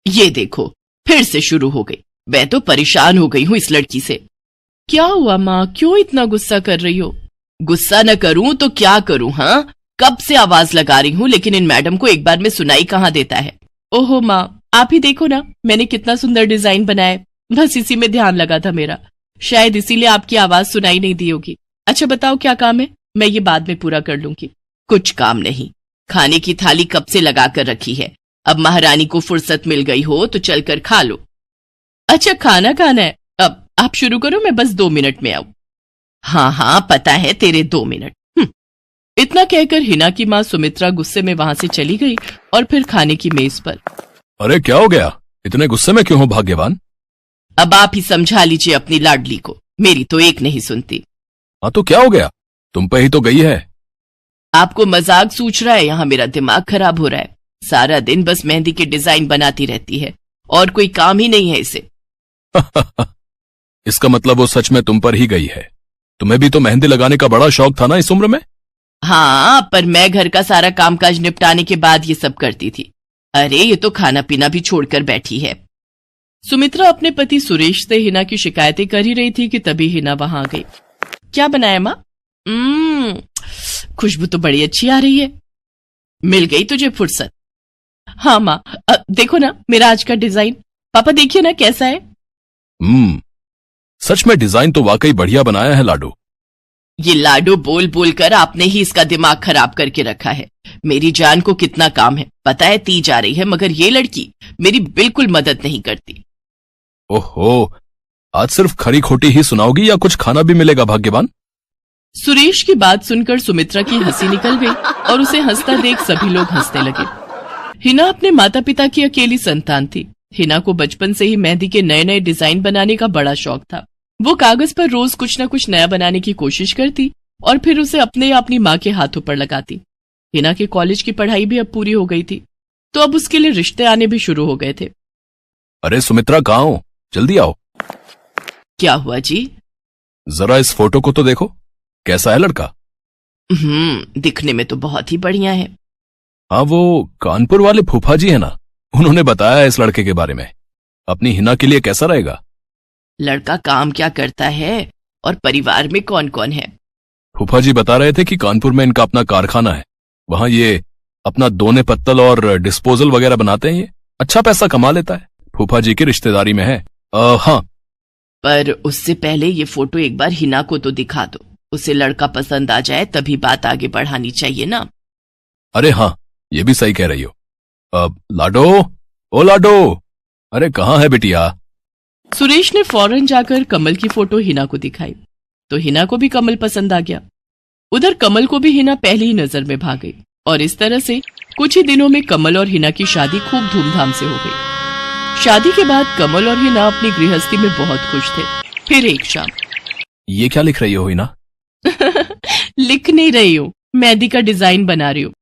ये देखो, फिर से शुरू हो गई। मैं तो परेशान हो गई हूँ इस लड़की से। क्या हुआ माँ, क्यों इतना गुस्सा कर रही हो? गुस्सा न करूं तो क्या करूं? हाँ, कब से आवाज लगा रही हूँ, लेकिन इन मैडम को एक बार में सुनाई कहाँ देता है। ओहो माँ, आप ही देखो ना, मैंने कितना सुंदर डिजाइन बनाया, बस इसी में ध्यान लगा था मेरा, शायद इसीलिए आपकी आवाज सुनाई नहीं दी होगी। अच्छा बताओ क्या काम है, मैं ये बाद में पूरा कर लूंगी। कुछ काम नहीं, खाने की थाली कब से लगा कर रखी है, अब महारानी को फुर्सत मिल गई हो तो चलकर खा लो। अच्छा खाना खाना है, अब आप शुरू करो, मैं बस 2 मिनट में आऊं। हाँ हाँ पता है तेरे 2 मिनट। इतना कहकर हिना की माँ सुमित्रा गुस्से में वहां से चली गई और फिर खाने की मेज पर। अरे क्या हो गया, इतने गुस्से में क्यों हो भाग्यवान? अब आप ही समझा लीजिए अपनी लाडली को, मेरी तो एक नहीं सुनती। हाँ तो क्या हो गया, तुम पे ही तो गई है। आपको मजाक सूझ रहा है? यहाँ मेरा दिमाग खराब हो रहा है, सारा दिन बस मेहंदी के डिजाइन बनाती रहती है और कोई काम ही नहीं है इसे। इसका मतलब वो सच में तुम पर ही गई है। तुम्हें भी तो मेहंदी लगाने का बड़ा शौक था ना इस उम्र में। हाँ, पर मैं घर का सारा कामकाज निपटाने के बाद ये सब करती थी। अरे ये तो खाना पीना भी छोड़कर बैठी है। सुमित्रा अपने पति सुरेश से हिना की शिकायतें कर ही रही थी कि तभी हिना वहां आ गई। क्या बनाया माँ? खुशबू तो बड़ी अच्छी आ रही है। मिल गई तुझे फुर्सत? हाँ माँ, देखो ना मेरा आज का डिजाइन, पापा देखिए ना कैसा है। सच में डिजाइन तो वाकई बढ़िया बनाया है लाडो। ये लाडो बोल बोल कर आपने ही इसका दिमाग खराब करके रखा है। मेरी जान को कितना काम है पता है, ती जा रही है, मगर ये लड़की मेरी बिल्कुल मदद नहीं करती। ओहो, आज सिर्फ खरी खोटी ही सुनाओगी या कुछ खाना भी मिलेगा भाग्यवान? सुरेश की बात सुनकर सुमित्रा की हंसी निकल गई और उसे हंसता देख सभी लोग हंसने लगे। हिना अपने माता पिता की अकेली संतान थी। हिना को बचपन से ही मेहंदी के नए नए डिजाइन बनाने का बड़ा शौक था। वो कागज पर रोज कुछ न कुछ नया बनाने की कोशिश करती और फिर उसे अपने या अपनी माँ के हाथों पर लगाती। हिना के कॉलेज की पढ़ाई भी अब पूरी हो गई थी, तो अब उसके लिए रिश्ते आने भी शुरू हो गए थे। अरे सुमित्रा कहाँ हो, जल्दी आओ। क्या हुआ जी? जरा इस फोटो को तो देखो, कैसा है लड़का? दिखने में तो बहुत ही बढ़िया है। हाँ, वो कानपुर वाले फूफा जी है ना, उन्होंने बताया इस लड़के के बारे में। अपनी हिना के लिए कैसा रहेगा? लड़का काम क्या करता है और परिवार में कौन कौन है? फूफा जी बता रहे थे कि कानपुर में इनका अपना कारखाना है, वहां ये अपना दोने पत्तल और डिस्पोजल वगैरह बनाते हैं। ये अच्छा पैसा कमा लेता है, फूफा जी की रिश्तेदारी में है। हाँ, पर उससे पहले ये फोटो एक बार हिना को तो दिखा दो, उसे लड़का पसंद आ जाए तभी बात आगे बढ़ानी चाहिए ना। अरे हाँ, ये भी सही कह रही हो। लाडो, ओ लाडो, अरे कहाँ है बिटिया? सुरेश ने फौरन जाकर कमल की फोटो हिना को दिखाई तो हिना को भी कमल पसंद आ गया। उधर कमल को भी हिना पहली ही नजर में भाग गई और इस तरह से कुछ ही दिनों में कमल और हिना की शादी खूब धूमधाम से हो गई। शादी के बाद कमल और हिना अपनी गृहस्थी में बहुत खुश थे। फिर एक शाम। ये क्या लिख रही हो हिना? लिख नहीं रही हूँ, मेहंदी का डिजाइन बना रही हूँ।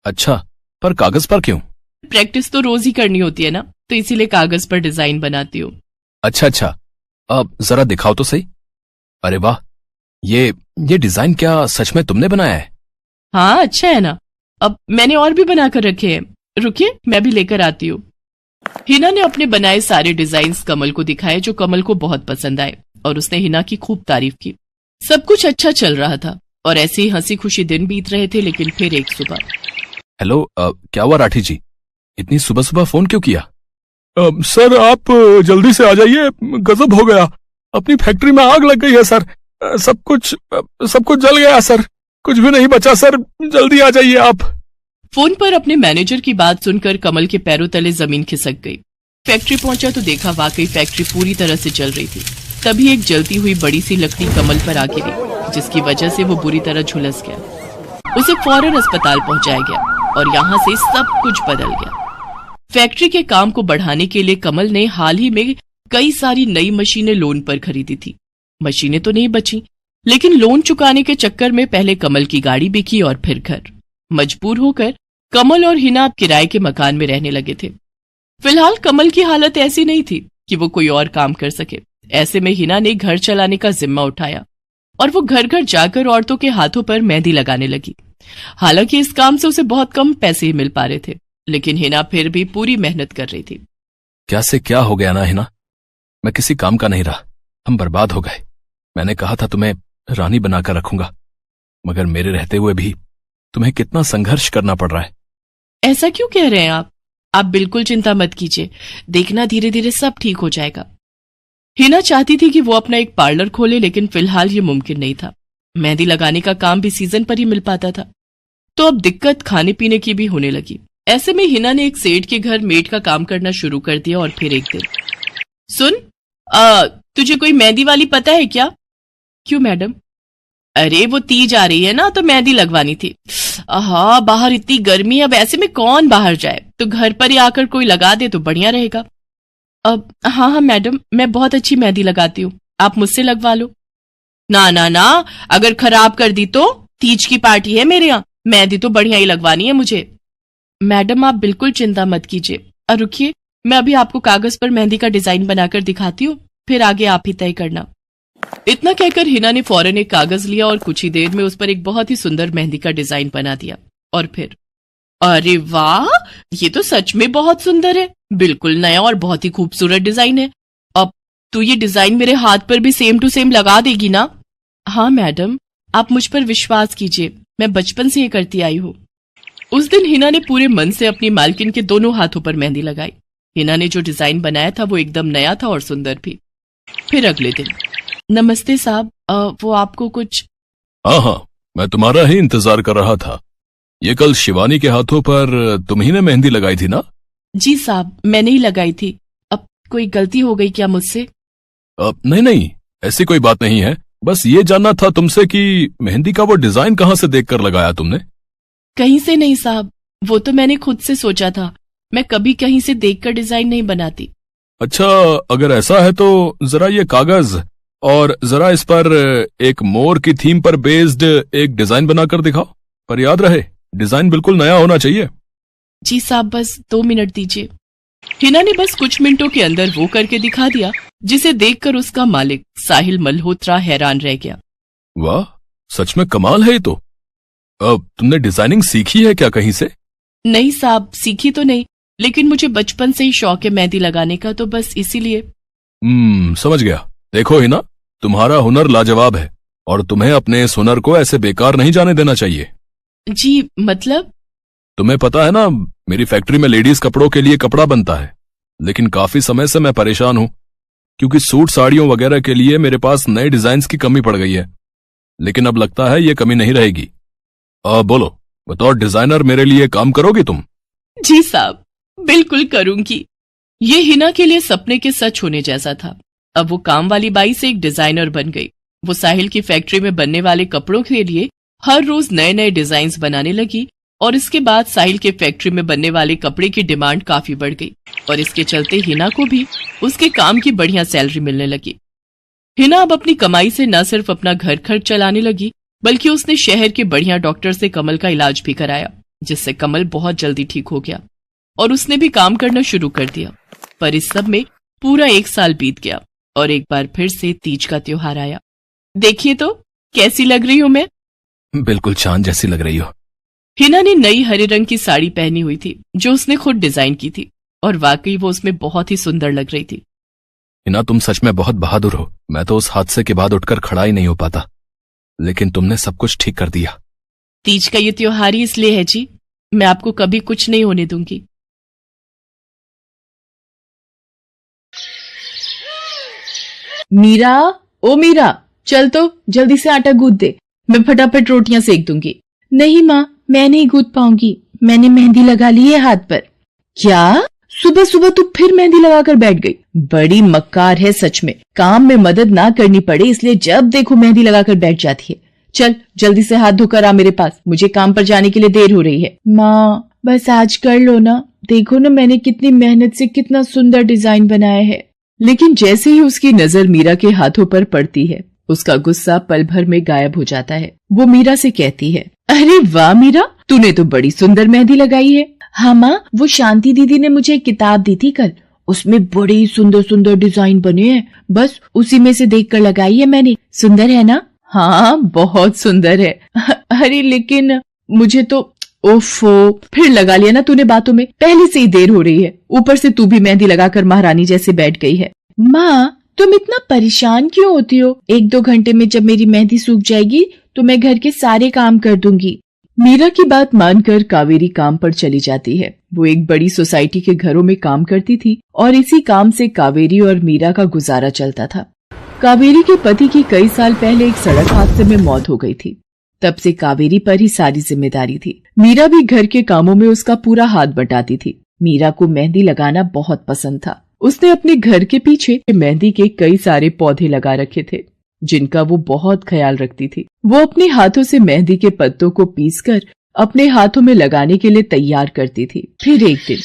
अच्छा, पर कागज पर क्यों? प्रैक्टिस तो रोज ही करनी होती है ना, तो इसीलिए कागज पर डिजाइन बनाती हूँ। अच्छा, अब जरा दिखाओ तो सही। अरे वाह, ये डिजाइन क्या सच में तुमने बनाया है? हाँ अच्छा है ना, अब मैंने और भी बनाकर रखे हैं, रुकिए मैं भी लेकर आती हूँ। हिना ने अपने बनाए सारे डिजाइन्स कमल को दिखाए, जो कमल को बहुत पसंद आए और उसने हिना की खूब तारीफ की। सब कुछ अच्छा चल रहा था और ऐसे ही हंसी खुशी दिन बीत रहे थे, लेकिन फिर एक सुबह। हेलो, क्या हुआ राठी जी, इतनी सुबह सुबह फोन क्यों किया? सर आप जल्दी से आ जाइए, गजब हो गया, अपनी फैक्ट्री में आग लग गई है सर, सब कुछ जल गया सर, कुछ भी नहीं बचा सर, जल्दी आ जाइए आप। फोन पर अपने मैनेजर की बात सुनकर कमल के पैरों तले जमीन खिसक गई। फैक्ट्री पहुंचा तो देखा वाकई फैक्ट्री पूरी तरह से जल रही थी। तभी एक जलती हुई बड़ी सी लकड़ी कमल पर आ गिरी, जिसकी वजह से वो बुरी तरह झुलस गया। उसे फौरन अस्पताल पहुंचाया गया और यहाँ से सब कुछ बदल गया। फैक्ट्री के काम को बढ़ाने के लिए कमल ने हाल ही में कई सारी नई मशीनें लोन पर खरीदी थी। मशीनें तो नहीं बची, लेकिन लोन चुकाने के चक्कर में पहले कमल की गाड़ी बिकी और फिर घर। मजबूर होकर कमल और हिना अब किराए के मकान में रहने लगे थे। फिलहाल कमल की हालत ऐसी नहीं थी कि वो कोई और काम कर सके। ऐसे में हिना ने घर चलाने का जिम्मा उठाया और वो घर घर जाकर औरतों के हाथों पर मेहंदी लगाने लगी। हालांकि इस काम से उसे बहुत कम पैसे ही मिल पा रहे थे, लेकिन हिना फिर भी पूरी मेहनत कर रही थी। क्या से क्या हो गया ना हिना, मैं किसी काम का नहीं रहा, हम बर्बाद हो गए। मैंने कहा था तुम्हें रानी बनाकर रखूंगा, मगर मेरे रहते हुए भी तुम्हें कितना संघर्ष करना पड़ रहा है। ऐसा क्यों कह रहे हैं आप बिल्कुल चिंता मत कीजिए, देखना धीरे धीरे सब ठीक हो जाएगा। हिना चाहती थी कि वो अपना एक पार्लर खोले, लेकिन फिलहाल ये मुमकिन नहीं था। मेहंदी लगाने का काम भी सीजन पर ही मिल पाता था, तो अब दिक्कत खाने पीने की भी होने लगी। ऐसे में हिना ने एक सेठ के घर मेड का काम करना शुरू कर दिया। और फिर एक दिन, सुन, तुझे कोई मेहंदी वाली पता है क्या? क्यों मैडम? अरे वो तीज आ रही है ना, तो मेहंदी लगवानी थी। आहा, बाहर इतनी गर्मी है, अब ऐसे में कौन बाहर जाए, तो घर पर ही आकर कोई लगा दे तो बढ़िया रहेगा। अब हाँ मैडम, मैं बहुत अच्छी मेहंदी लगाती हूँ, आप मुझसे लगवा लो। ना ना ना, अगर खराब कर दी तो? तीज की पार्टी है मेरे यहाँ, मेहंदी तो बढ़िया ही लगवानी है मुझे। मैडम आप बिल्कुल चिंता मत कीजिए, और रुकिए, मैं अभी आपको कागज पर मेहंदी का डिजाइन बनाकर दिखाती हूँ, फिर आगे आप ही तय करना। इतना कहकर हिना ने फौरन एक कागज लिया और कुछ ही देर में उस पर एक बहुत ही सुंदर मेहंदी का डिजाइन बना दिया। और फिर, अरे वाह, ये तो सच में बहुत सुंदर है, बिल्कुल नया और बहुत ही खूबसूरत डिजाइन है। अब तू ये डिजाइन मेरे हाथ पर भी सेम टू सेम लगा देगी ना? हाँ मैडम, आप मुझ पर विश्वास कीजिए, मैं बचपन से ये करती आई हूँ। उस दिन हिना ने पूरे मन से अपनी मालकिन के दोनों हाथों पर मेहंदी लगाई। हिना ने जो डिजाइन बनाया था वो एकदम नया था और सुंदर भी। फिर अगले दिन, नमस्ते साहब, वो आपको कुछ? हाँ, मैं तुम्हारा ही इंतजार कर रहा था। ये कल शिवानी के हाथों पर तुम ही ने मेहंदी लगाई थी ना? जी साहब, मैंने ही लगाई थी। अब कोई गलती हो गई क्या मुझसे? नहीं, ऐसी कोई बात नहीं है, बस ये जानना था तुमसे कि मेहंदी का वो डिजाइन कहाँ से देखकर लगाया तुमने? कहीं से नहीं साहब, वो तो मैंने खुद से सोचा था, मैं कभी कहीं से देखकर डिजाइन नहीं बनाती। अच्छा, अगर ऐसा है तो जरा ये कागज और जरा इस पर एक मोर की थीम पर बेस्ड एक डिजाइन बनाकर दिखाओ, पर याद रहे डिजाइन बिल्कुल नया होना चाहिए। जी साहब, बस 2 मिनट दीजिए। हिना ने बस कुछ मिनटों के अंदर वो करके दिखा दिया, जिसे देखकर उसका मालिक साहिल मल्होत्रा हैरान रह गया। वाह, सच में कमाल है ये तो। अब तुमने डिजाइनिंग सीखी है क्या कहीं से? नहीं साहब, सीखी तो नहीं, लेकिन मुझे बचपन से ही शौक है मेहंदी लगाने का, तो बस इसीलिए। समझ गया। देखो हिना, तुम्हारा हुनर लाजवाब है और तुम्हें अपने इस हुनर को ऐसे बेकार नहीं जाने देना चाहिए। जी मतलब? तुम्हें पता है ना, मेरी फैक्ट्री में लेडीज कपड़ों के लिए कपड़ा बनता है, लेकिन काफी समय से मैं परेशान हूं, क्योंकि सूट साड़ियों वगैरह के लिए मेरे पास नए डिजाइन्स की कमी पड़ गई है। लेकिन अब लगता है ये कमी नहीं रहेगी। बोलो, बतौर डिजाइनर मेरे लिए काम करोगी तुम? जी साहब, बिल्कुल करूंगी। ये हिना के लिए सपने के सच होने जैसा था। अब वो काम वाली बाई से एक डिजाइनर बन गई। वो साहिल की फैक्ट्री में बनने वाले कपड़ों के लिए हर रोज नए नए डिजाइन्स बनाने लगी, और इसके बाद साहिल के फैक्ट्री में बनने वाले कपड़े की डिमांड काफी बढ़ गई, और इसके चलते हिना को भी उसके काम की बढ़िया सैलरी मिलने लगी। हिना अब अपनी कमाई से न सिर्फ अपना घर खर्च चलाने लगी, बल्कि उसने शहर के बढ़िया डॉक्टर से कमल का इलाज भी कराया, जिससे कमल बहुत जल्दी ठीक हो गया और उसने भी काम करना शुरू कर दिया। पर इस सब में पूरा 1 साल बीत गया और एक बार फिर से तीज का त्योहार आया। देखिए तो कैसी लग रही हूं मैं? बिल्कुल चांद जैसी लग रही हो। हिना ने नई हरे रंग की साड़ी पहनी हुई थी, जो उसने खुद डिजाइन की थी, और वाकई वो उसमें बहुत ही सुंदर लग रही थी। हिना, तुम सच में बहुत बहादुर हो। मैं तो उस हादसे के बाद उठकर खड़ा ही नहीं हो पाता, लेकिन तुमने सब कुछ ठीक कर दिया। तीज का ये त्योहार ही इसलिए है जी, मैं आपको कभी कुछ नहीं होने दूंगी। मीरा, ओ मीरा, चल तो जल्दी से आटा गूंथ दे, मैं फटाफट रोटियां सेक दूंगी। नहीं माँ, मैं नहीं गूंथ पाऊंगी, मैंने मेहंदी लगा ली है हाथ पर। क्या? सुबह सुबह तू फिर मेहंदी लगाकर बैठ गई? बड़ी मक्कार है सच में, काम में मदद ना करनी पड़े इसलिए जब देखो मेहंदी लगाकर बैठ जाती है। चल जल्दी से हाथ धोकर आ मेरे पास, मुझे काम पर जाने के लिए देर हो रही है। माँ बस आज कर लो ना, देखो ना मैंने कितनी मेहनत से कितना सुंदर डिजाइन बनाया है। लेकिन जैसे ही उसकी नजर मीरा के हाथों पर पड़ती है, उसका गुस्सा पल भर में गायब हो जाता है। वो मीरा से कहती है, अरे वाह मीरा, तूने तो बड़ी सुंदर मेहंदी लगाई है। हाँ माँ, वो शांति दीदी ने मुझे एक किताब दी थी कल, उसमें बड़े सुंदर सुंदर डिजाइन बने हैं, बस उसी में से देखकर लगाई है मैंने। सुंदर है ना? हाँ बहुत सुंदर है। अरे लेकिन मुझे तो ओफो, फिर लगा लिया ना तूने बातों में। पहले से ही देर हो रही है, ऊपर से तू भी मेहंदी लगाकर महारानी जैसे बैठ गई है। माँ, तुम इतना परेशान क्यों होती हो? 1-2 घंटे में जब मेरी मेहंदी सूख जाएगी तो मैं घर के सारे काम कर दूंगी। मीरा की बात मानकर कावेरी काम पर चली जाती है। वो एक बड़ी सोसाइटी के घरों में काम करती थी और इसी काम से कावेरी और मीरा का गुजारा चलता था। कावेरी के पति की कई साल पहले एक सड़क हादसे में मौत हो गई थी। तब से कावेरी पर ही सारी जिम्मेदारी थी। मीरा भी घर के कामों में उसका पूरा हाथ बटाती थी। मीरा को मेहंदी लगाना बहुत पसंद था। उसने अपने घर के पीछे मेहंदी के कई सारे पौधे लगा रखे थे, जिनका वो बहुत ख्याल रखती थी। वो अपने हाथों से मेहंदी के पत्तों को पीसकर अपने हाथों में लगाने के लिए तैयार करती थी। फिर एक दिन,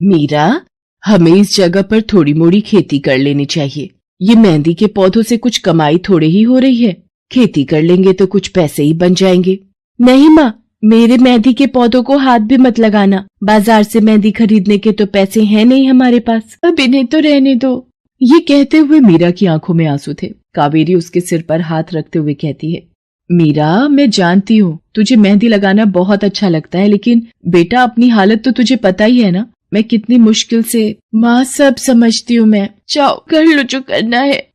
मीरा, हमें इस जगह पर थोड़ी मोड़ी खेती कर लेनी चाहिए। ये मेहंदी के पौधों से कुछ कमाई थोड़े ही हो रही है, खेती कर लेंगे तो कुछ पैसे ही बन जाएंगे। नहीं माँ, मेरे मेहंदी के पौधों को हाथ भी मत लगाना। बाजार से मेहंदी खरीदने के तो पैसे हैं नहीं हमारे पास, अब इन्हें तो रहने दो। ये कहते हुए मीरा की आंखों में आंसू थे। कावेरी उसके सिर पर हाथ रखते हुए कहती है, मीरा, मैं जानती हूँ तुझे मेहंदी लगाना बहुत अच्छा लगता है, लेकिन बेटा अपनी हालत तो तुझे पता ही है ना, मैं कितनी मुश्किल से। माँ, सब समझती हूँ मैं, जाओ कर लो जो करना है।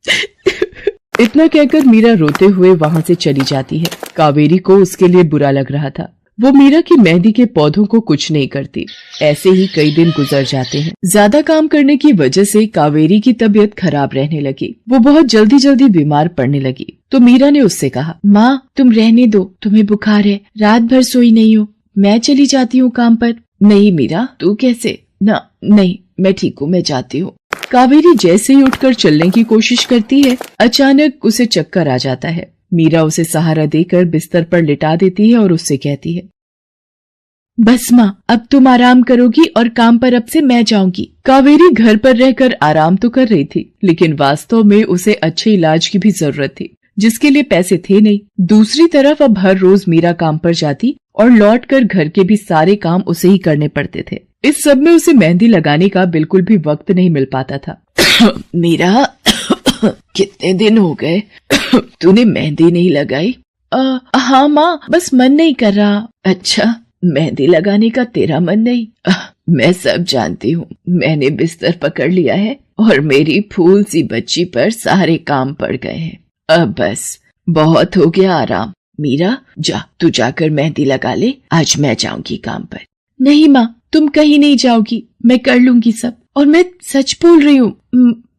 इतना कहकर मीरा रोते हुए वहाँ से चली जाती है। कावेरी को उसके लिए बुरा लग रहा था। वो मीरा की मेहंदी के पौधों को कुछ नहीं करती। ऐसे ही कई दिन गुजर जाते हैं। ज्यादा काम करने की वजह से कावेरी की तबीयत खराब रहने लगी। वो बहुत जल्दी जल्दी बीमार पड़ने लगी। तो मीरा ने उससे कहा, माँ, तुम रहने दो, तुम्हें बुखार है, रात भर सोई नहीं हो, मैं चली जाती हूँ काम पर। नहीं मीरा, तू कैसे? ना, नहीं, मैं ठीक हूँ, मैं जाती हूँ। कावेरी जैसे ही उठकर चलने की कोशिश करती है, अचानक उसे चक्कर आ जाता है। मीरा उसे सहारा देकर बिस्तर पर लिटा देती है और उससे कहती है, बस माँ, अब तुम आराम करोगी और काम पर अब से मैं जाऊंगी। कावेरी घर पर रहकर आराम तो कर रही थी, लेकिन वास्तव में उसे अच्छे इलाज की भी जरूरत थी, जिसके लिए पैसे थे नहीं। दूसरी तरफ अब हर रोज मीरा काम पर जाती और लौटकर घर के भी सारे काम उसे ही करने पड़ते थे। इस सब में उसे मेहंदी लगाने का बिल्कुल भी वक्त नहीं मिल पाता था। मीरा, कितने दिन हो गए तूने मेहंदी नहीं लगाई? हाँ माँ, बस मन नहीं कर रहा। अच्छा, मेहंदी लगाने का तेरा मन नहीं? मैं सब जानती हूँ। मैंने बिस्तर पकड़ लिया है और मेरी फूल सी बच्ची पर सारे काम पड़ गए हैं। अब बस बहुत हो गया आराम। मीरा, जा, तू जाकर मेहंदी लगा ले, आज मैं जाऊंगी काम पर। नहीं माँ, तुम कहीं नहीं जाओगी, मैं कर लूंगी सब। और मैं सच बोल रही हूँ,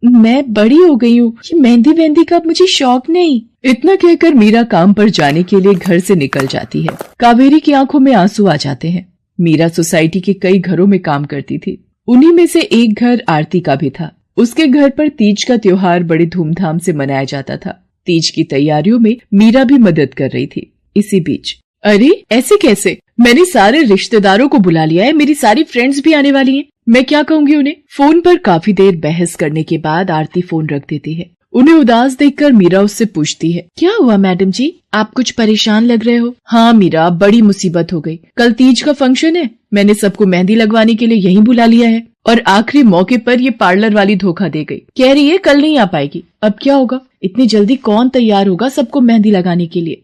मैं बड़ी हो गई हूँ, ये मेहंदी का मुझे शौक नहीं। इतना कहकर मीरा काम पर जाने के लिए घर से निकल जाती है। कावेरी की आंखों में आंसू आ जाते हैं। मीरा सोसाइटी के कई घरों में काम करती थी। उन्हीं में से एक घर आरती का भी था। उसके घर पर तीज का त्योहार बड़े धूमधाम से मनाया जाता था। तीज की तैयारियों में मीरा भी मदद कर रही थी। इसी बीच, अरे ऐसे कैसे? मैंने सारे रिश्तेदारों को बुला लिया है, मेरी सारी फ्रेंड्स भी आने वाली हैं। मैं क्या कहूँगी उन्हें? फोन पर काफी देर बहस करने के बाद आरती फोन रख देती है। उन्हें उदास देखकर मीरा उससे पूछती है, क्या हुआ मैडम जी, आप कुछ परेशान लग रहे हो? हाँ मीरा, बड़ी मुसीबत हो गई। कल तीज का फंक्शन है, मैंने सबको मेहंदी लगवाने के लिए यहीं बुला लिया है और आखिरी मौके पर ये पार्लर वाली धोखा दे गई। कह रही है कल नहीं आ पाएगी। अब क्या होगा? इतनी जल्दी कौन तैयार होगा सबको मेहंदी लगाने के लिए?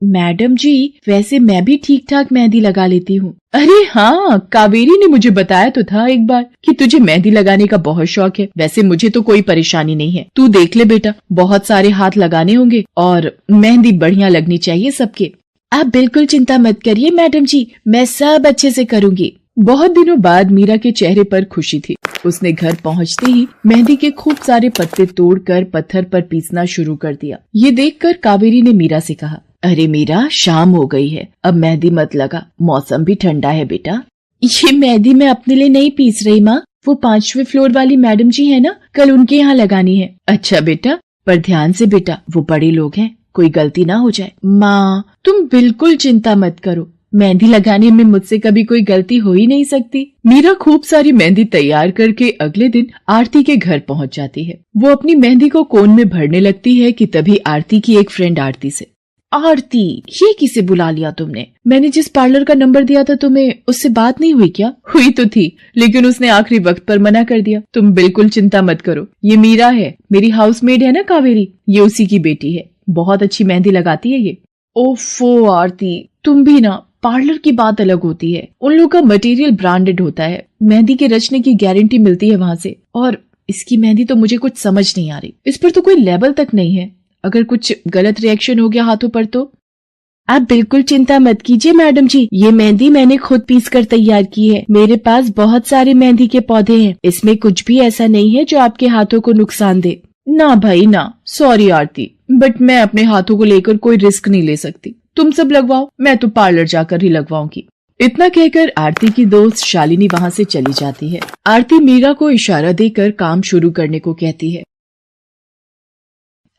मैडम जी, वैसे मैं भी ठीक ठाक मेहंदी लगा लेती हूँ। अरे हाँ, कावेरी ने मुझे बताया तो था एक बार कि तुझे मेहंदी लगाने का बहुत शौक है। वैसे मुझे तो कोई परेशानी नहीं है, तू देख ले बेटा, बहुत सारे हाथ लगाने होंगे और मेहंदी बढ़िया लगनी चाहिए सबके। आप बिल्कुल चिंता मत करिए मैडम जी, मैं सब अच्छे से करूँगी। बहुत दिनों बाद मीरा के चेहरे पर खुशी थी। उसने घर पहुंचते ही मेहंदी के खूब सारे पत्ते तोड़कर पत्थर पर पीसना शुरू कर दिया। ये देखकर कावेरी ने मीरा से कहा, अरे मीरा, शाम हो गई है, अब मेहंदी मत लगा, मौसम भी ठंडा है बेटा। ये मेहंदी मैं अपने लिए नहीं पीस रही माँ, वो 5वें फ्लोर वाली मैडम जी है ना, कल उनके यहाँ लगानी है। अच्छा बेटा, पर ध्यान से बेटा, वो बड़े लोग हैं, कोई गलती ना हो जाए। माँ, तुम बिल्कुल चिंता मत करो, मेहंदी लगाने में मुझसे कभी कोई गलती हो ही नहीं सकती। मीरा खूब सारी मेहंदी तैयार करके अगले दिन आरती के घर पहुंच जाती है। वो अपनी मेहंदी को कोन में भरने लगती है कि तभी आरती की एक फ्रेंड आरती से, आरती, ये किसे बुला लिया तुमने? मैंने जिस पार्लर का नंबर दिया था तुम्हें, उससे बात नहीं हुई क्या? हुई तो थी, लेकिन उसने आखिरी वक्त पर मना कर दिया। तुम बिल्कुल चिंता मत करो, ये मीरा है, मेरी हाउसमेड है ना कावेरी, ये उसी की बेटी है, बहुत अच्छी मेहंदी लगाती है ये। ओफो आरती, तुम भी ना, पार्लर की बात अलग होती है, उन लोगों का मटेरियल ब्रांडेड होता है, मेहंदी के रचने की गारंटी मिलती है वहां से। और इसकी मेहंदी तो मुझे कुछ समझ नहीं आ रही, इस पर तो कोई लेबल तक नहीं है। अगर कुछ गलत रिएक्शन हो गया हाथों पर तो। आप बिल्कुल चिंता मत कीजिए मैडम जी, ये मेहंदी मैंने खुद पीस कर तैयार की है। मेरे पास बहुत सारे मेहंदी के पौधे हैं, इसमें कुछ भी ऐसा नहीं है जो आपके हाथों को नुकसान दे। ना भाई ना, सॉरी आरती, बट मैं अपने हाथों को लेकर कोई रिस्क नहीं ले सकती। तुम सब लगवाओ, मैं तो पार्लर जाकर ही लगवाऊंगी। इतना कहकर आरती की दोस्त शालिनी वहां से चली जाती है। आरती मीरा को इशारा देकर काम शुरू करने को कहती है।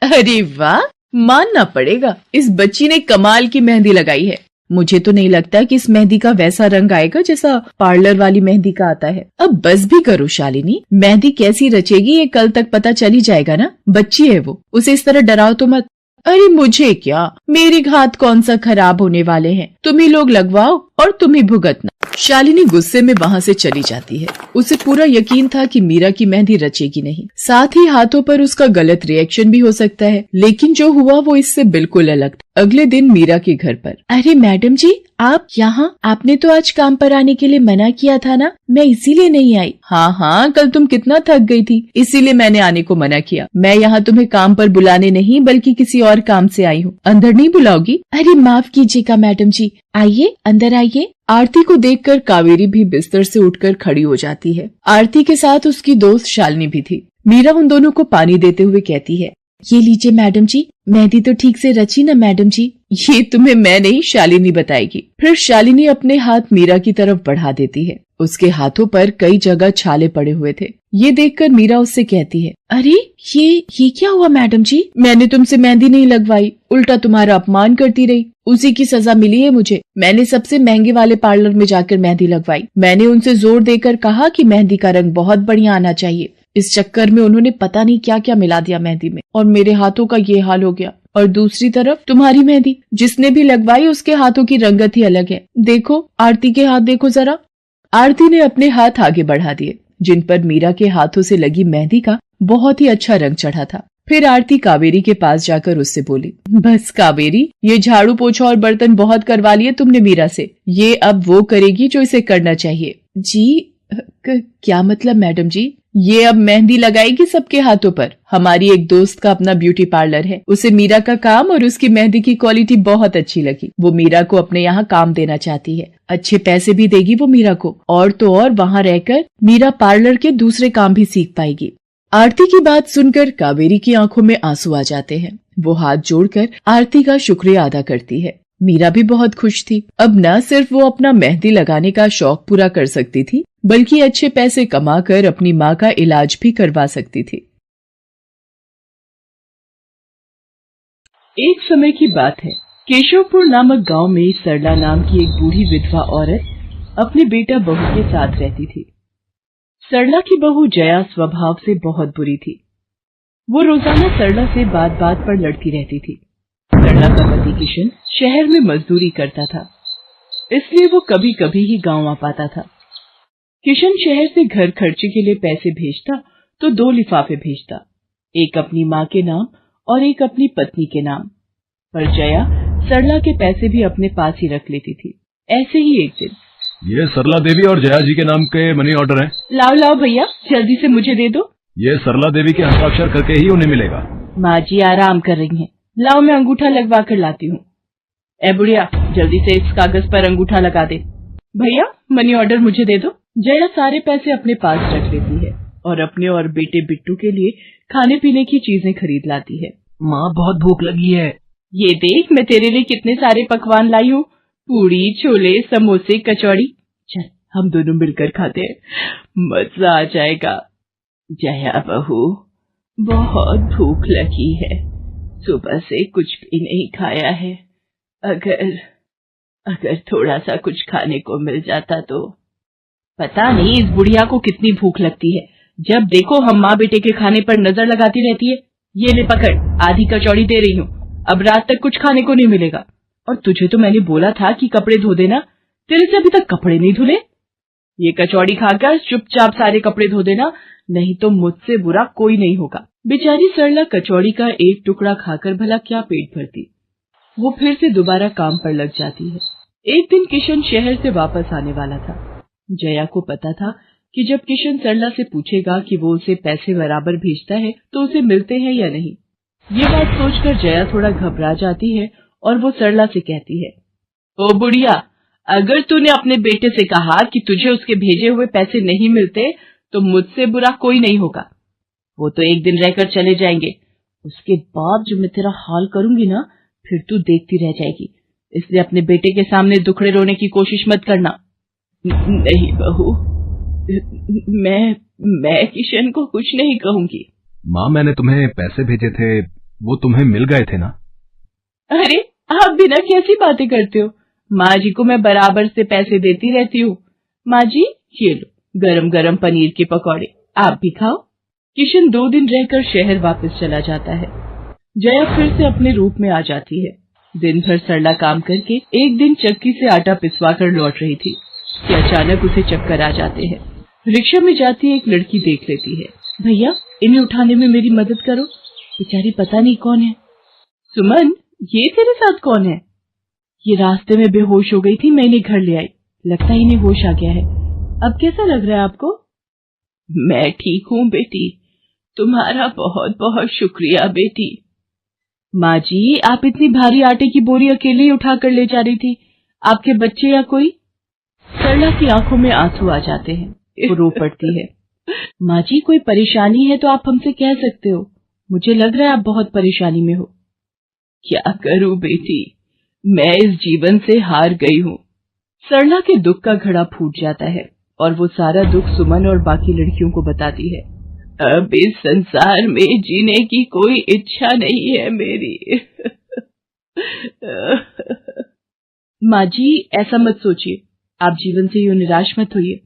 अरे वाह, मानना पड़ेगा, इस बच्ची ने कमाल की मेहंदी लगाई है। मुझे तो नहीं लगता कि इस मेहंदी का वैसा रंग आएगा जैसा पार्लर वाली मेहंदी का आता है। अब बस भी करो शालिनी, मेहंदी कैसी रचेगी ये कल तक पता चल ही जाएगा ना। बच्ची है वो, उसे इस तरह डराओ तो मत। अरे मुझे क्या, मेरे हाथ कौन सा खराब होने वाले हैं, तुम ही लोग लगवाओ और तुम ही भुगतना। शालिनी गुस्से में वहां से चली जाती है। उसे पूरा यकीन था कि मीरा की मेहंदी रचेगी नहीं, साथ ही हाथों पर उसका गलत रिएक्शन भी हो सकता है, लेकिन जो हुआ वो इससे बिल्कुल अलग था। अगले दिन मीरा के घर पर। अरे मैडम जी, आप यहाँ? आपने तो आज काम पर आने के लिए मना किया था ना, मैं इसीलिए नहीं आई। हाँ, कल तुम कितना थक गई थी, इसीलिए मैंने आने को मना किया। मैं यहाँ तुम्हें काम पर बुलाने नहीं बल्कि किसी और काम से आई हूँ। अंदर नहीं बुलाओगी? अरे माफ कीजिएगा मैडम जी, आइए अंदर आइए। आरती को देखकर कावेरी भी बिस्तर से उठकर खड़ी हो जाती है। आरती के साथ उसकी दोस्त शालिनी भी थी। मीरा उन दोनों को पानी देते हुए कहती है, ये लीजिए मैडम जी, मेहंदी तो ठीक से रची ना मैडम जी? ये तुम्हें मैं नहीं, शालिनी बताएगी। फिर शालिनी अपने हाथ मीरा की तरफ बढ़ा देती है। उसके हाथों पर कई जगह छाले पड़े हुए थे। ये देखकर मीरा उससे कहती है, अरे ये क्या हुआ मैडम जी? मैंने तुमसे मेहंदी नहीं लगवाई, उल्टा तुम्हारा अपमान करती रही, उसी की सजा मिली है मुझे। मैंने सबसे महंगे वाले पार्लर में जाकर मेहंदी लगवाई। मैंने उनसे जोर देकर कहा कि मेहंदी का रंग बहुत बढ़िया आना चाहिए। इस चक्कर में उन्होंने पता नहीं क्या क्या मिला दिया मेहंदी में, और मेरे हाथों का ये हाल हो गया। और दूसरी तरफ तुम्हारी मेहंदी, जिसने भी लगवाई उसके हाथों की रंगत ही अलग है। देखो आरती के हाथ देखो जरा। आरती ने अपने हाथ आगे बढ़ा दिए, जिन पर मीरा के हाथों से लगी मेहंदी का बहुत ही अच्छा रंग चढ़ा था। फिर आरती कावेरी के पास जाकर उससे बोली, बस कावेरी, ये झाड़ू पोछा और बर्तन बहुत करवा लिए तुमने मीरा से, ये अब वो करेगी जो इसे करना चाहिए। जी क्या मतलब मैडम जी? ये अब मेहंदी लगाएगी सबके हाथों पर। हमारी एक दोस्त का अपना ब्यूटी पार्लर है, उसे मीरा का काम और उसकी मेहंदी की क्वालिटी बहुत अच्छी लगी। वो मीरा को अपने यहाँ काम देना चाहती है, अच्छे पैसे भी देगी वो मीरा को, और तो और वहाँ रहकर मीरा पार्लर के दूसरे काम भी सीख पाएगी। आरती की बात सुनकर कावेरी की आंखों में आंसू आ जाते हैं। वो हाथ जोड़कर आरती का शुक्रिया अदा करती है। मीरा भी बहुत खुश थी। अब न सिर्फ वो अपना मेहंदी लगाने का शौक पूरा कर सकती थी, बल्कि अच्छे पैसे कमाकर अपनी माँ का इलाज भी करवा सकती थी। एक समय की बात है, केशवपुर नामक गांव में सरला नाम की एक बूढ़ी विधवा औरत अपने बेटा बहू के साथ रहती थी। सरला की बहू जया स्वभाव से बहुत बुरी थी। वो रोजाना सरला से बात बात पर लड़ती रहती थी। सरला का पति किशन शहर में मजदूरी करता था, इसलिए वो कभी कभी ही गांव आ पाता था। किशन शहर से घर खर्चे के लिए पैसे भेजता तो 2 लिफाफे भेजता, एक अपनी माँ के नाम और एक अपनी पत्नी के नाम। पर जया सरला के पैसे भी अपने पास ही रख लेती थी। ऐसे ही एक दिन, ये सरला देवी और जया जी के नाम के मनी ऑर्डर हैं। लाओ भैया, जल्दी से मुझे दे दो। ये सरला देवी के हस्ताक्षर करके ही उन्हें मिलेगा। माँ जी आराम कर रही हैं, लाओ मैं अंगूठा लगवा कर लाती हूँ। ए बुढ़िया, जल्दी से इस कागज पर अंगूठा लगा दे। भैया मनी ऑर्डर मुझे दे दो। जया सारे पैसे अपने पास रख लेती है और अपने और बेटे बिट्टू के लिए खाने पीने की चीजें खरीद लाती है। माँ बहुत भूख लगी है। ये देख, मैं तेरे लिए कितने सारे पकवान लाई हूँ, पूड़ी, छोले, समोसे, कचौड़ी। चल हम दोनों मिलकर खाते हैं, मजा आ जाएगा। जया बहू, बहुत भूख लगी है, सुबह से कुछ भी नहीं खाया है। अगर थोड़ा सा कुछ खाने को मिल जाता तो। पता नहीं इस बुढ़िया को कितनी भूख लगती है, जब देखो हम माँ बेटे के खाने पर नजर लगाती रहती है। ये ले पकड़, आधी कचौड़ी दे रही हूँ, अब रात तक कुछ खाने को नहीं मिलेगा। और तुझे तो मैंने बोला था कि कपड़े धो देना, तेरे से अभी तक कपड़े नहीं धुले। ये कचौड़ी खाकर चुपचाप सारे कपड़े धो देना, नहीं तो मुझसे बुरा कोई नहीं होगा। बेचारी सरला कचौड़ी का एक टुकड़ा खाकर भला क्या पेट भरती। वो फिर से दोबारा काम पर लग जाती है। एक दिन किशन शहर से वापस आने वाला था। जया को पता था कि जब किशन सरला से पूछेगा कि वो उसे पैसे बराबर भेजता है तो उसे मिलते हैं या नहीं। ये बात सोचकर जया थोड़ा घबरा जाती है और वो सरला से कहती है, ओ बुढ़िया, अगर तूने अपने बेटे से कहा कि तुझे उसके भेजे हुए पैसे नहीं मिलते तो मुझसे बुरा कोई नहीं होगा। वो तो एक दिन रहकर चले जाएंगे, उसके बाद जो मैं तेरा हाल करूंगी ना, फिर तू देखती रह जाएगी। इसलिए अपने बेटे के सामने दुखड़े रोने की कोशिश मत करना। नहीं बहू, मैं किशन को कुछ नहीं कहूंगी। माँ, मैंने तुम्हें पैसे भेजे थे, वो तुम्हें मिल गए थे ना? अरे आप बिना कैसी बातें करते हो? माँ जी को मैं बराबर से पैसे देती रहती हूँ। माँ जी, ये लो गरम गरम पनीर के पकौड़े, आप भी खाओ। किशन 2 दिन रहकर शहर वापस चला जाता है। जया फिर से अपने रूप में आ जाती है। दिन भर सरला काम करके एक दिन चक्की से आटा पिसवा कर लौट रही थी कि अचानक उसे चक्कर आ जाते हैं। रिक्शा में जाती एक लड़की देख लेती है। भैया, इन्हें उठाने में मेरी मदद करो, बेचारी पता नहीं कौन है। सुमन, ये तेरे साथ कौन है? ये रास्ते में बेहोश हो गई थी, मैं इन्हें घर ले आई, लगता है इन्हें होश आ गया है। अब कैसा लग रहा है आपको? मैं ठीक हूँ बेटी, तुम्हारा बहुत बहुत शुक्रिया बेटी। माँ जी, आप इतनी भारी आटे की बोरी अकेले ही उठा कर ले जा रही थी, आपके बच्चे या कोई? सरला की आंखों में आंसू आ जाते हैं, वो रो पड़ती है। माँ जी, कोई परेशानी है तो आप हमसे कह सकते हो, मुझे लग रहा है आप बहुत परेशानी में हो। क्या करूं बेटी, मैं इस जीवन से हार गई हूँ। सरला के दुख का घड़ा फूट जाता है और वो सारा दुख सुमन और बाकी लड़कियों को बताती है। अब इस संसार में जीने की कोई इच्छा नहीं है मेरी। माँ जी, ऐसा मत सोचिए, आप जीवन से यूं निराश मत होइए।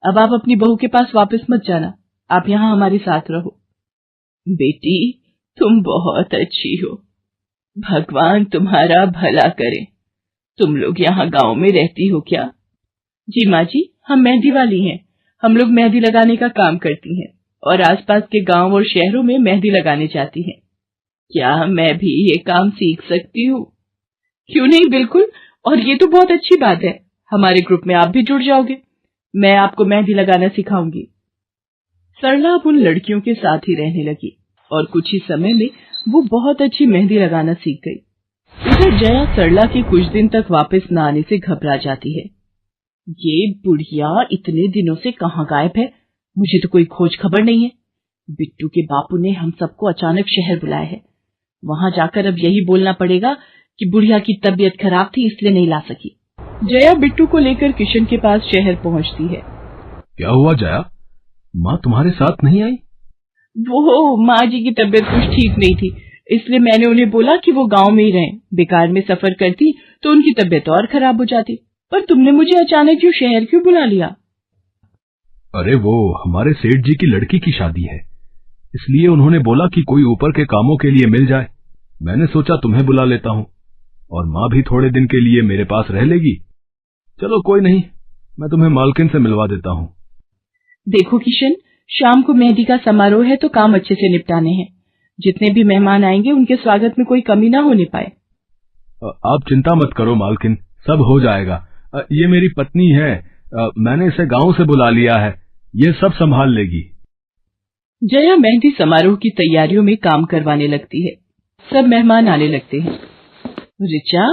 अब आप अपनी बहू के पास वापस मत जाना, आप यहाँ हमारे साथ रहो। बेटी, तुम बहुत अच्छी हो, भगवान तुम्हारा भला करे। तुम लोग यहाँ गांव में रहती हो क्या? जी माँ जी, हम मेहंदी वाली हैं। हम लोग मेहंदी लगाने का काम करती हैं और आसपास के गांव और शहरों में मेहंदी लगाने जाती हैं। क्या मैं भी ये काम सीख सकती हूँ? क्यों नहीं, बिल्कुल, और ये तो बहुत अच्छी बात है। हमारे ग्रुप में आप भी जुड़ जाओगे, मैं आपको मेहंदी लगाना सिखाऊंगी। सरला अब उन लड़कियों के साथ ही रहने लगी और कुछ ही समय में वो बहुत अच्छी मेहंदी लगाना सीख गई। इधर जया सरला के कुछ दिन तक वापस न आने से घबरा जाती है। ये बुढ़िया इतने दिनों से कहाँ गायब है, मुझे तो कोई खोज खबर नहीं है। बिट्टू के बापू ने हम सबको अचानक शहर बुलाया है, वहां जाकर अब यही बोलना पड़ेगा कि बुढ़िया की तबीयत खराब थी इसलिए नहीं ला सकी। जया बिट्टू को लेकर किशन के पास शहर पहुंचती है। क्या हुआ जया, माँ तुम्हारे साथ नहीं आई? वो माँ जी की तबीयत कुछ ठीक नहीं थी, इसलिए मैंने उन्हें बोला कि वो गांव में ही रहें। बेकार में सफर करती तो उनकी तबीयत और खराब हो जाती। पर तुमने मुझे अचानक क्यों शहर क्यों बुला लिया? अरे वो हमारे सेठ जी की लड़की की शादी है, इसलिए उन्होंने बोला कि कोई ऊपर के कामों के लिए मिल जाए। मैंने सोचा तुम्हें बुला लेता हूँ, और माँ भी थोड़े दिन के लिए मेरे पास रह लेगी। चलो कोई नहीं, मैं तुम्हें मालकिन से मिलवा देता हूँ। देखो किशन, शाम को मेहंदी का समारोह है तो काम अच्छे से निपटाने हैं। जितने भी मेहमान आएंगे उनके स्वागत में कोई कमी ना होने पाए। आप चिंता मत करो मालकिन, सब हो जाएगा। ये मेरी पत्नी है, मैंने इसे गांव से बुला लिया है, ये सब संभाल लेगी। जया मेहंदी समारोह की तैयारियों में काम करवाने लगती है। सब मेहमान आने लगते हैं। रिचा,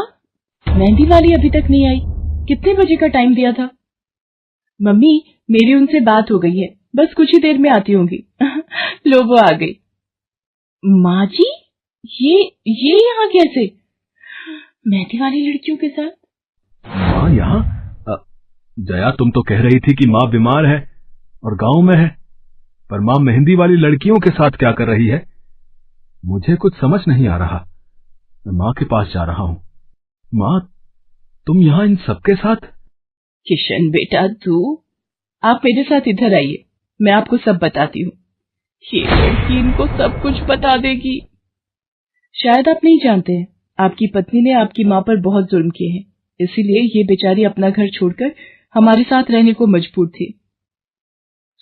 मेहंदी वाली अभी तक नहीं आई, कितने बजे का टाइम दिया था? मम्मी, मेरी उनसे बात हो गई है, बस कुछ ही देर में आती होंगी। लो वो आ गई। माँ जी, ये यहाँ कैसे? मेहंदी वाली लड़कियों के साथ? माँ यहाँ? जया, तुम तो कह रही थी कि माँ बीमार है और गांव में है, पर माँ मेहंदी वाली लड़कियों के साथ क्या कर रही है? मुझे कुछ समझ नहीं आ रहा। मैं माँ के पास जा रहा हूँ। माँ, तुम यहाँ इन सबके साथ? किशन बेटा, आप मेरे साथ इधर आइए, मैं आपको सब बताती हूँ। ये लड़की इनको सब कुछ बता देगी। शायद आप नहीं जानते हैं, आपकी पत्नी ने आपकी माँ पर बहुत जुल्म किए हैं, इसीलिए ये बेचारी अपना घर छोड़कर हमारे साथ रहने को मजबूर थी।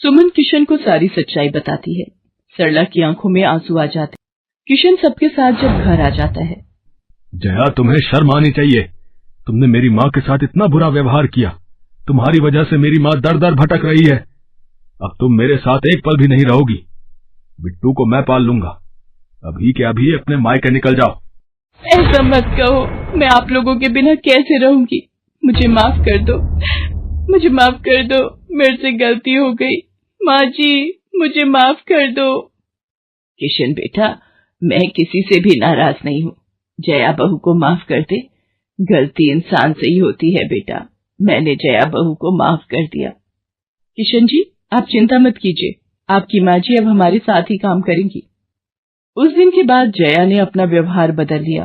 सुमन किशन को सारी सच्चाई बताती है। सरला की आंखों में आंसू आ जाते। किशन सबके साथ जब घर आ जाता है। जया, तुम्हें शर्म आनी चाहिए, तुमने मेरी माँ के साथ इतना बुरा व्यवहार किया। तुम्हारी वजह से मेरी माँ दर दर भटक रही है। अब तुम मेरे साथ एक पल भी नहीं रहोगी। बिट्टू को मैं पाल लूंगा। अभी के अभी अपने मायके निकल जाओ। ऐसा मत कहो, मैं आप लोगों के बिना कैसे रहूंगी। मुझे माफ कर दो, मुझे माफ कर दो, मेरे से गलती हो गई। माँ जी, मुझे माफ कर दो। किशन बेटा, मैं किसी से भी नाराज नहीं हूँ। जया बहू को माफ कर दे। गलती इंसान से ही होती है बेटा। मैंने जया बहू को माफ कर दिया। किशन जी, आप चिंता मत कीजिए, आपकी माँ जी अब हमारे साथ ही काम करेंगी। उस दिन के बाद जया ने अपना व्यवहार बदल लिया।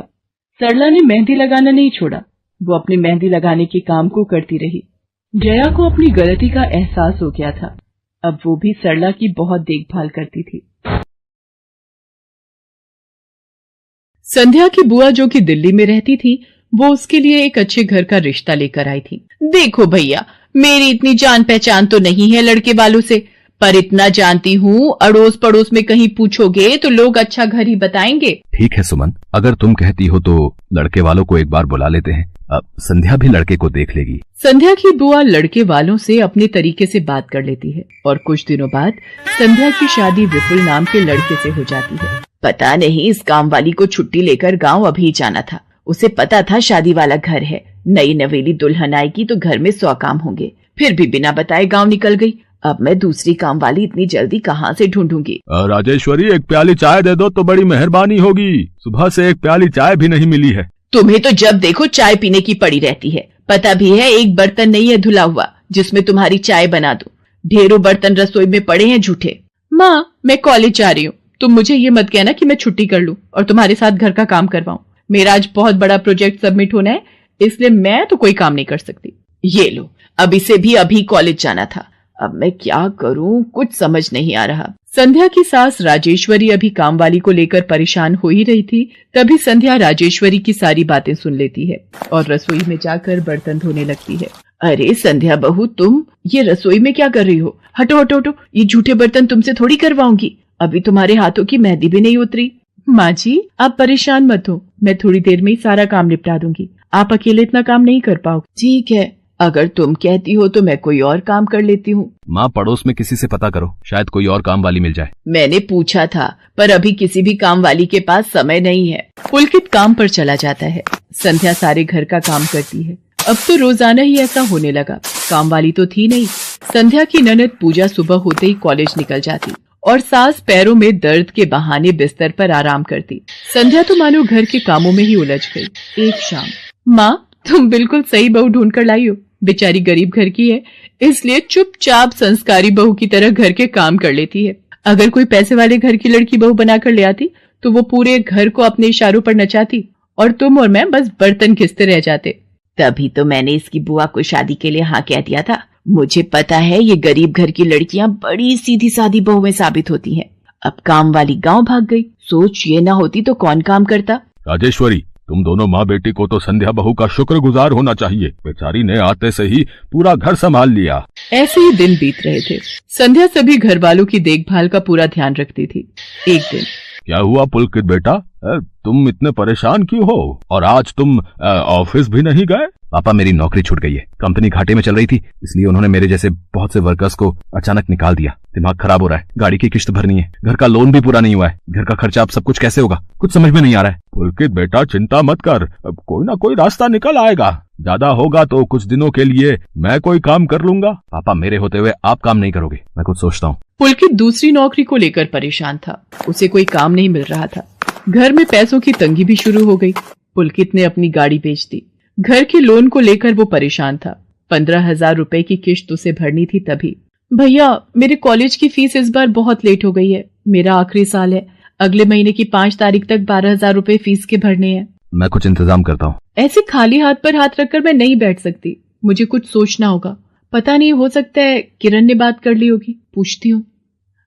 सरला ने मेहंदी लगाना नहीं छोड़ा। वो अपनी मेहंदी लगाने के काम को करती रही। जया को अपनी गलती का एहसास हो गया था। अब वो भी सरला की बहुत देखभाल करती थी। संध्या की बुआ, जो कि दिल्ली में रहती थी, वो उसके लिए एक अच्छे घर का रिश्ता लेकर आई थी। देखो भैया, मेरी इतनी जान पहचान तो नहीं है लड़के वालों से, पर इतना जानती हूँ, अड़ोस पड़ोस में कहीं पूछोगे तो लोग अच्छा घर ही बताएंगे। ठीक है सुमन, अगर तुम कहती हो तो लड़के वालों को एक बार बुला लेते हैं। अब संध्या भी लड़के को देख लेगी। संध्या की बुआ लड़के वालों से अपने तरीके से बात कर लेती है और कुछ दिनों बाद संध्या की शादी विपुल नाम के लड़के से हो जाती है। पता नहीं इस काम वाली को छुट्टी लेकर गाँव अभी जाना था। उसे पता था शादी वाला घर है, नई नवेली दुल्हन आएगी तो घर में 100 काम होंगे, फिर भी बिना बताए गाँव निकल गई। अब मैं दूसरी काम वाली इतनी जल्दी कहाँ से ढूंढूंगी। राजेश्वरी, एक प्याली चाय दे दो तो बड़ी मेहरबानी होगी। सुबह से एक प्याली चाय भी नहीं मिली है। तुम्हें तो जब देखो चाय पीने की पड़ी रहती है। पता भी है एक बर्तन नहीं है धुला हुआ जिसमें तुम्हारी चाय बना दूं। ढेरों बर्तन रसोई में पड़े हैं झूठे। माँ, मैं कॉलेज जा रही हूँ, तुम मुझे ये मत कहना कि मैं छुट्टी कर लूं और तुम्हारे साथ घर का काम करवाऊं। मेरा आज बहुत बड़ा प्रोजेक्ट सबमिट होना है, इसलिए मैं तो कोई काम नहीं कर सकती। ये लो, अब इसे भी अभी कॉलेज जाना था। अब मैं क्या करूं, कुछ समझ नहीं आ रहा। संध्या की सास राजेश्वरी अभी काम वाली को लेकर परेशान हो ही रही थी। तभी संध्या राजेश्वरी की सारी बातें सुन लेती है और रसोई में जाकर बर्तन धोने लगती है। अरे संध्या बहू, तुम ये रसोई में क्या कर रही हो? हटो हटो हटो, ये झूठे बर्तन तुमसे थोड़ी करवाऊंगी। अभी तुम्हारे हाथों की मेहंदी भी नहीं उतरी। माँ जी, आप परेशान मत हो, मैं थोड़ी देर में ही सारा काम निपटा दूंगी। आप अकेले इतना काम नहीं कर पाओगे। ठीक है, अगर तुम कहती हो तो मैं कोई और काम कर लेती हूँ। माँ, पड़ोस में किसी से पता करो, शायद कोई और काम वाली मिल जाए। मैंने पूछा था, पर अभी किसी भी काम वाली के पास समय नहीं है। पुलकित काम पर चला जाता है। संध्या सारे घर का काम करती है। अब तो रोजाना ही ऐसा होने लगा। काम वाली तो थी नहीं। संध्या की ननद पूजा सुबह होते ही कॉलेज निकल जाती और सास पैरों में दर्द के बहाने बिस्तर पर आराम करती। संध्या तो मानो घर के कामों में ही उलझ गई। एक शाम, माँ, तुम बिल्कुल सही बहू ढूंढ कर लाई हो। बेचारी गरीब घर की है, इसलिए चुपचाप संस्कारी बहू की तरह घर के काम कर लेती है। अगर कोई पैसे वाले घर की लड़की बहू बनाकर ले आती तो वो पूरे घर को अपने इशारों पर नचाती और तुम और मैं बस बर्तन घिसते रह जाते। तभी तो मैंने इसकी बुआ को शादी के लिए हाँ कह दिया था। मुझे पता है ये गरीब घर की लड़कियां बड़ी सीधी सादी बहुएं साबित होती हैं। अब काम वाली गांव भाग गई। सोच ये ना होती तो कौन काम करता। राजेश्वरी, तुम दोनों माँ बेटी को तो संध्या बहू का शुक्रगुजार होना चाहिए। बेचारी ने आते से ही पूरा घर संभाल लिया। ऐसे ही दिन बीत रहे थे। संध्या सभी घर वालों की देखभाल का पूरा ध्यान रखती थी। एक दिन, क्या हुआ पुलकित बेटा, तुम इतने परेशान क्यों हो? और आज तुम ऑफिस भी नहीं गए? पापा, मेरी नौकरी छूट गई है। कंपनी घाटे में चल रही थी, इसलिए उन्होंने मेरे जैसे बहुत से वर्कर्स को अचानक निकाल दिया। दिमाग खराब हो रहा है, गाड़ी की किश्त भरनी है, घर का लोन भी पूरा नहीं हुआ है, घर का खर्चा, अब सब कुछ कैसे होगा, कुछ समझ में नहीं आ रहा है। पुलकित बेटा, चिंता मत कर, अब कोई ना कोई रास्ता निकल आएगा। ज्यादा होगा तो कुछ दिनों के लिए मैं कोई काम कर लूंगा। पापा, मेरे होते हुए आप काम नहीं करोगे, मैं कुछ सोचता हूँ। पुलकित दूसरी नौकरी को लेकर परेशान था। उसे कोई काम नहीं मिल रहा था। घर में पैसों की तंगी भी शुरू हो गई। पुलकित ने अपनी गाड़ी बेच दी। घर के लोन को लेकर वो परेशान था। 15,000 रुपए की किश्त उसे भरनी थी। तभी, भैया, मेरे कॉलेज की फीस इस बार बहुत लेट हो गई है। मेरा आखिरी साल है, अगले महीने की 5 तारीख तक 12,000 रुपए फीस के भरने हैं। मैं कुछ इंतजाम करता हूँ। ऐसे खाली हाथ पर हाथ रखकर मैं नहीं बैठ सकती, मुझे कुछ सोचना होगा। पता नहीं, हो सकता है किरण ने बात कर ली होगी, पूछती हूँ।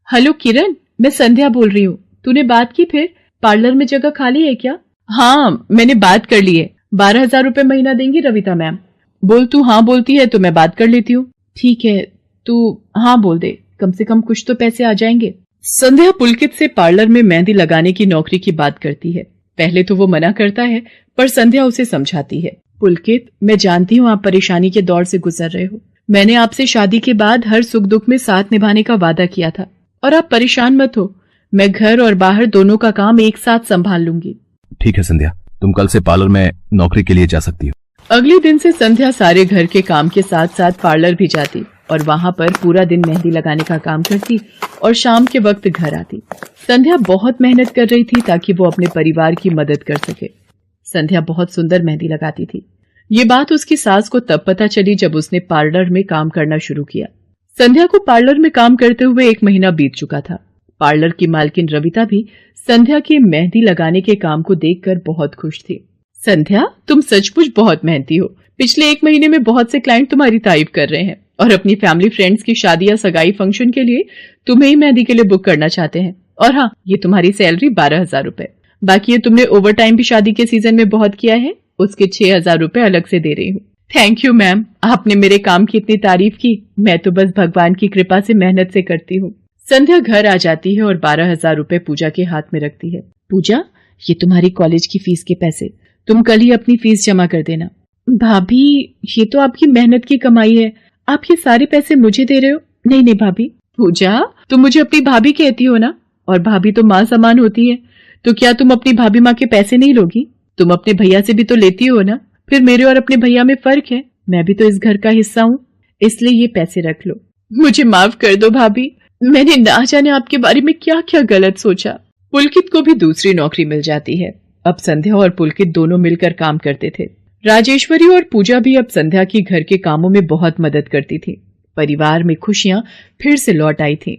हेलो किरण, मैं संध्या बोल रही हूँ। तूने बात की फिर? पार्लर में जगह खाली है क्या? हाँ, मैंने बात कर ली है। 12,000 रुपए महीना देंगी रविता मैम। बोल, तू हाँ बोलती है तो मैं बात कर लेती हूँ। ठीक है, तू हाँ बोल दे, कम से कम कुछ तो पैसे आ जाएंगे। संध्या पुलकित से पार्लर में मेहंदी लगाने की नौकरी की बात करती है। पहले तो वो मना करता है, पर संध्या उसे समझाती है। पुलकित, मैं जानती हूँ आप परेशानी के दौर से गुजर रहे हो। मैंने आपसे शादी के बाद हर सुख दुख में साथ निभाने का वादा किया था और आप परेशान मत हो, मैं घर और बाहर दोनों का काम एक साथ संभाल लूंगी। ठीक है संध्या, तुम कल से पार्लर में नौकरी के लिए जा सकती हो। अगले दिन से संध्या सारे घर के काम के साथ साथ पार्लर भी जाती और वहां पर पूरा दिन मेहंदी लगाने का काम करती और शाम के वक्त घर आती। संध्या बहुत मेहनत कर रही थी ताकि वो अपने परिवार की मदद कर सके। संध्या बहुत सुंदर मेहंदी लगाती थी। ये बात उसकी सास को तब पता चली जब उसने पार्लर में काम करना शुरू किया। संध्या को पार्लर में काम करते हुए 1 महीना बीत चुका था। पार्लर की मालकिन रविता भी संध्या के मेहंदी लगाने के काम को देखकर बहुत खुश थी। संध्या, तुम सचमुच बहुत मेहनती हो। पिछले 1 महीने में बहुत से क्लाइंट तुम्हारी तारीफ कर रहे हैं और अपनी फैमिली फ्रेंड्स की शादी या सगाई फंक्शन के लिए तुम्हें ही मेहंदी के लिए बुक करना चाहते हैं। और हाँ, ये तुम्हारी सैलरी 12,000 रुपए। बाकी ये तुमने ओवर टाइम भी शादी के सीजन में बहुत किया है, उसके 6,000 रुपए अलग से दे रही हूँ। थैंक यू मैम, आपने मेरे काम की इतनी तारीफ की। मैं तो बस भगवान की कृपा से मेहनत से करती हूँ। संध्या घर आ जाती है और 12,000 रुपए पूजा के हाथ में रखती है। पूजा, ये तुम्हारी कॉलेज की फीस के पैसे, तुम कल ही अपनी फीस जमा कर देना। भाभी, ये तो आपकी मेहनत की कमाई है, आप ये सारे पैसे मुझे दे रहे हो? नहीं नहीं भाभी। पूजा, तुम मुझे अपनी भाभी कहती हो ना, और भाभी तो माँ समान होती है, तो क्या तुम अपनी भाभी माँ के पैसे नहीं लोगी? तुम अपने भैया से भी तो लेती हो ना। फिर मेरे और अपने भैया में फर्क है, मैं भी तो इस घर का हिस्सा हूँ, इसलिए ये पैसे रख लो। मुझे माफ कर दो भाभी, मैंने ना जाने आपके बारे में क्या क्या गलत सोचा। पुलकित को भी दूसरी नौकरी मिल जाती है। अब संध्या और पुलकित दोनों मिलकर काम करते थे। राजेश्वरी और पूजा भी अब संध्या की घर के कामों में बहुत मदद करती थी। परिवार में खुशियां फिर से लौट आई थी।